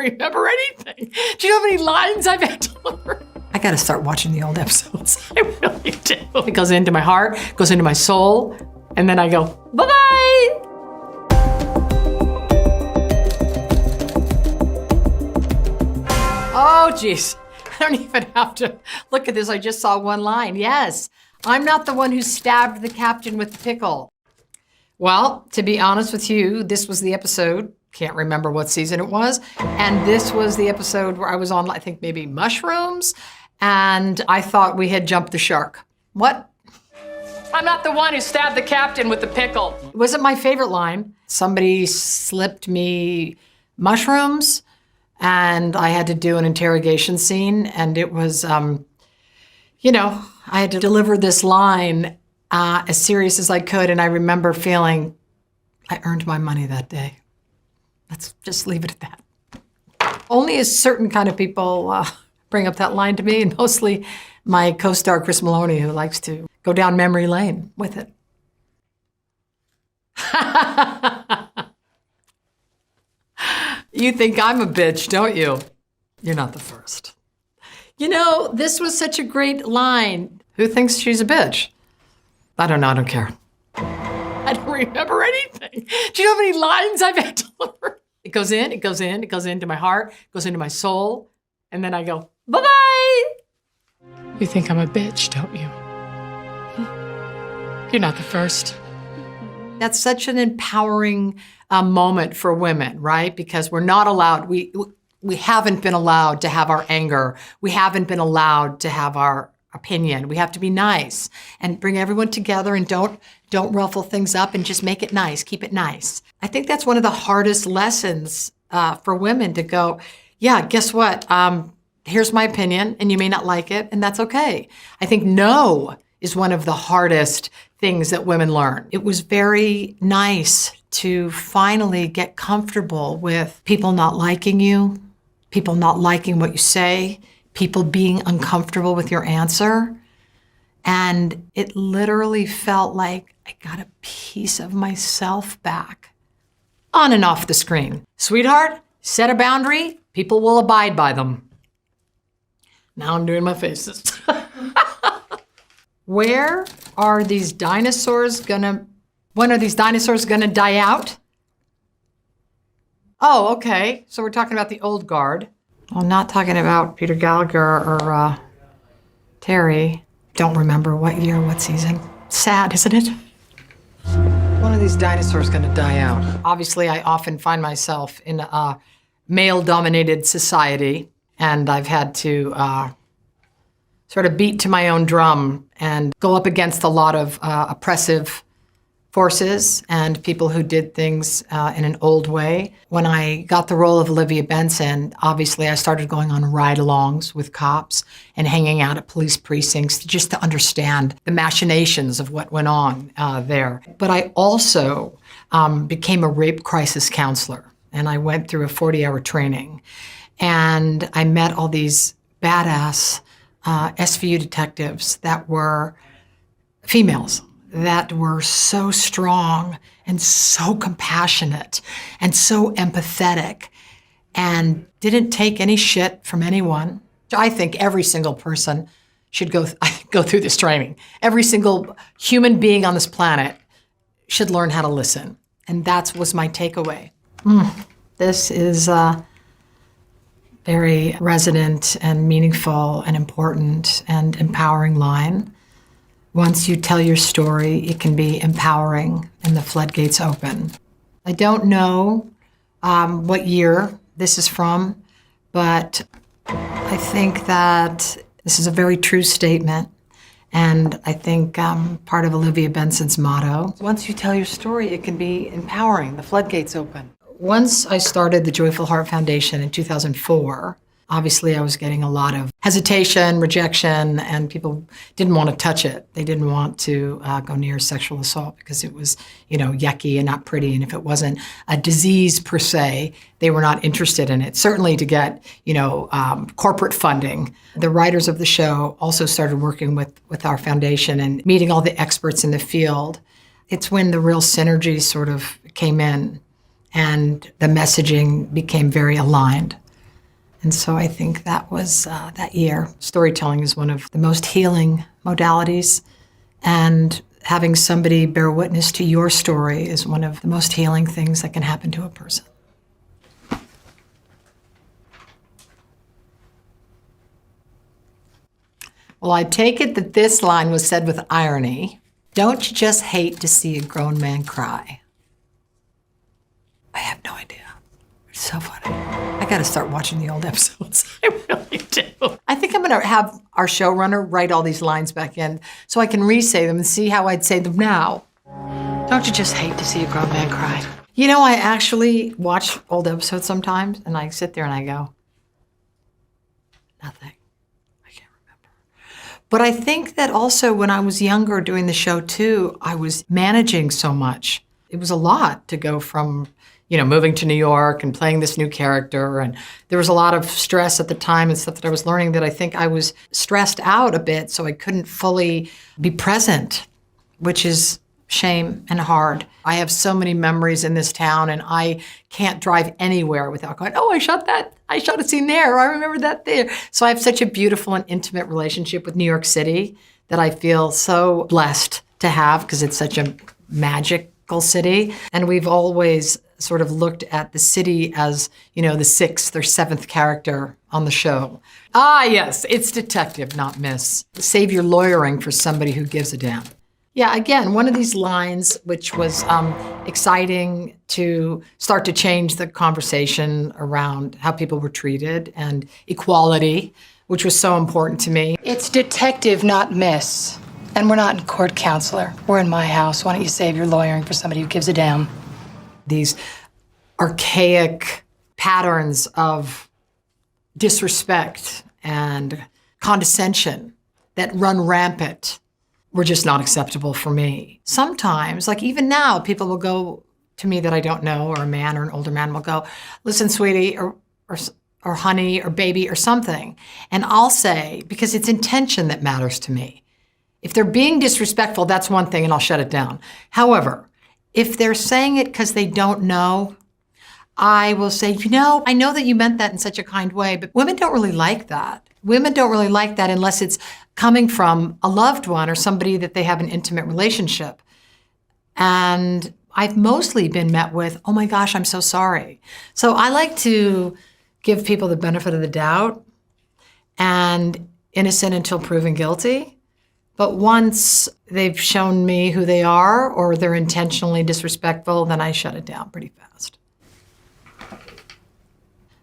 remember anything. Do you know how many lines I've had to learn? I gotta start watching the old episodes. I really do. It goes into my heart, goes into my soul, and then I go, bye-bye. Oh, geez. I don't even have to look at this. I just saw one line. Yes, I'm not the one who stabbed the captain with the pickle. Well, to be honest with you, this was the episode, can't remember what season it was, and this was the episode where I was on, I think maybe mushrooms, and I thought we had jumped the shark. What? I'm not the one who stabbed the captain with the pickle. It wasn't my favorite line. Somebody slipped me mushrooms, and I had to do an interrogation scene, and it was, you know, I had to deliver this line as serious as I could, and I remember feeling I earned my money that day. Let's just leave it at that. Only a certain kind of people bring up that line to me, and mostly my co-star Chris Maloney, who likes to go down memory lane with it. You think I'm a bitch, don't you? You're not the first. You know, this was such a great line. Who thinks she's a bitch? I don't know, I don't care. I don't remember anything. Do you know how many lines I've had to learn? It goes in, it goes in, it goes into my heart, it goes into my soul, and then I go, bye-bye. You think I'm a bitch, don't you? You're not the first. That's such an empowering moment for women, right? Because we're not allowed, we haven't been allowed to have our anger. We haven't been allowed to have our opinion. We have to be nice and bring everyone together and don't ruffle things up and just make it nice, keep it nice. I think that's one of the hardest lessons for women to go, yeah, guess what? Here's my opinion and you may not like it and that's okay. I think no is one of the hardest things that women learn. It was very nice to finally get comfortable with people not liking you, people not liking what you say, people being uncomfortable with your answer. And it literally felt like I got a piece of myself back on and off the screen. Sweetheart, set a boundary, people will abide by them. Now I'm doing my faces. When are these dinosaurs gonna die out? Oh, okay, so we're talking about the old guard. I'm not talking about Peter Gallagher or Terry. Don't remember what year, what season. Sad, isn't it? One of these dinosaurs gonna die out. Obviously, I often find myself in a male-dominated society, and I've had to sort of beat to my own drum and go up against a lot of oppressive forces and people who did things in an old way. When I got the role of Olivia Benson, obviously I started going on ride-alongs with cops and hanging out at police precincts just to understand the machinations of what went on there. But I also became a rape crisis counselor, and I went through a 40-hour training. And I met all these badass SVU detectives that were females, that were so strong and so compassionate and so empathetic and didn't take any shit from anyone. I think every single person should go through this training. Every single human being on this planet should learn how to listen. And that was my takeaway. This is a very resonant and meaningful and important and empowering line. Once you tell your story, it can be empowering and the floodgates open. I don't know what year this is from, but I think that this is a very true statement. And I think part of Olivia Benson's motto, once you tell your story, it can be empowering, the floodgates open. Once I started the Joyful Heart Foundation in 2004, obviously I was getting a lot of hesitation, rejection, and people didn't want to touch it. They didn't want to go near sexual assault because it was, yucky and not pretty. And if it wasn't a disease per se, they were not interested in it. Certainly to get, corporate funding. The writers of the show also started working with our foundation and meeting all the experts in the field. It's when the real synergy sort of came in and the messaging became very aligned. And so I think that was that year. Storytelling is one of the most healing modalities, and having somebody bear witness to your story is one of the most healing things that can happen to a person. Well, I take it that this line was said with irony. Don't you just hate to see a grown man cry? I have no idea. It's so funny. I got to start watching the old episodes. I really do. I think I'm going to have our showrunner write all these lines back in so I can re-say them and see how I'd say them now. Don't you just hate to see a grown man cry? You know, I actually watch old episodes sometimes, and I sit there and I go, nothing. I can't remember. But I think that also when I was younger doing the show too, I was managing so much. It was a lot to go from, moving to New York and playing this new character. And there was a lot of stress at the time and stuff that I was learning that I think I was stressed out a bit, so I couldn't fully be present, which is shame and hard. I have so many memories in this town, and I can't drive anywhere without going, oh, I shot a scene there, or I remember that there. So I have such a beautiful and intimate relationship with New York City that I feel so blessed to have, because it's such a magical city. And we've always sort of looked at the city as, the sixth or seventh character on the show. Ah, yes, it's detective, not miss. Save your lawyering for somebody who gives a damn. Yeah, again, one of these lines, which was exciting to start to change the conversation around how people were treated and equality, which was so important to me. It's detective, not miss. And we're not in court, counselor. We're in my house. Why don't you save your lawyering for somebody who gives a damn? These archaic patterns of disrespect and condescension that run rampant were just not acceptable for me. Sometimes, like even now, people will go to me that I don't know, or a man or an older man will go, listen, sweetie, or honey, or baby, or something. And I'll say, because it's intention that matters to me. If they're being disrespectful, that's one thing, and I'll shut it down. However, if they're saying it because they don't know, I will say, I know that you meant that in such a kind way, but women don't really like that. Women don't really like that unless it's coming from a loved one or somebody that they have an intimate relationship. And I've mostly been met with, oh my gosh, I'm so sorry. So I like to give people the benefit of the doubt, and innocent until proven guilty. But once they've shown me who they are, or they're intentionally disrespectful, then I shut it down pretty fast.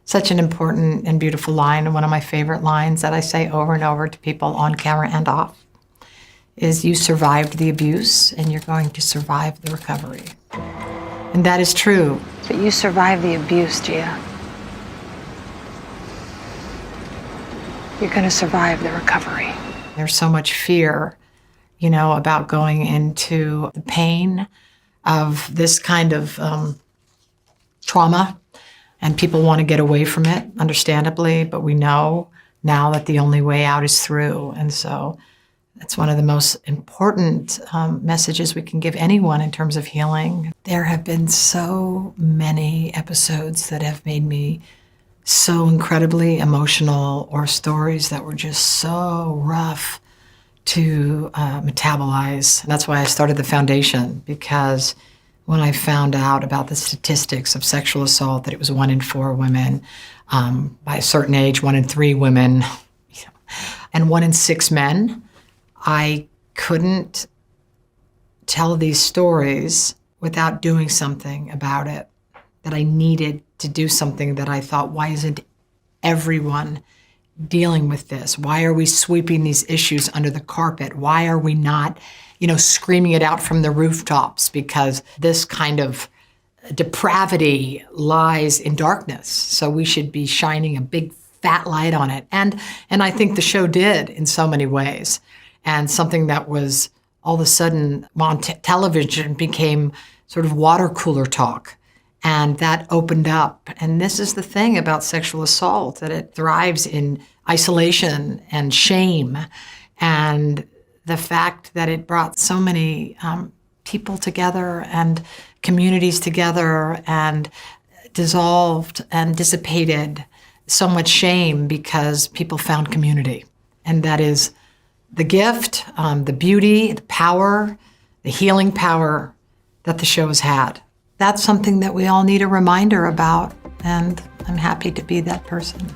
Such an important and beautiful line, and one of my favorite lines that I say over and over to people on camera and off is, you survived the abuse and you're going to survive the recovery. And that is true. But you survived the abuse, Gia. You're going to survive the recovery. There's so much fear, about going into the pain of this kind of trauma. And people want to get away from it, understandably, but we know now that the only way out is through. And so that's one of the most important messages we can give anyone in terms of healing. There have been so many episodes that have made me so incredibly emotional, or stories that were just so rough to metabolize. And that's why I started the foundation, because when I found out about the statistics of sexual assault, that it was 1 in 4 women, by a certain age, 1 in 3 women, and 1 in 6 men, I couldn't tell these stories without doing something about it. That I needed to do something, that I thought, why isn't everyone dealing with this? Why are we sweeping these issues under the carpet? Why are we not screaming it out from the rooftops? Because this kind of depravity lies in darkness. So we should be shining a big fat light on it. And I think the show did in so many ways. And something that was all of a sudden on television became sort of water cooler talk. And that opened up. And this is the thing about sexual assault, that it thrives in isolation and shame. And the fact that it brought so many people together and communities together, and dissolved and dissipated so much shame because people found community. And that is the gift, the beauty, the power, the healing power that the show has had. That's something that we all need a reminder about, and I'm happy to be that person.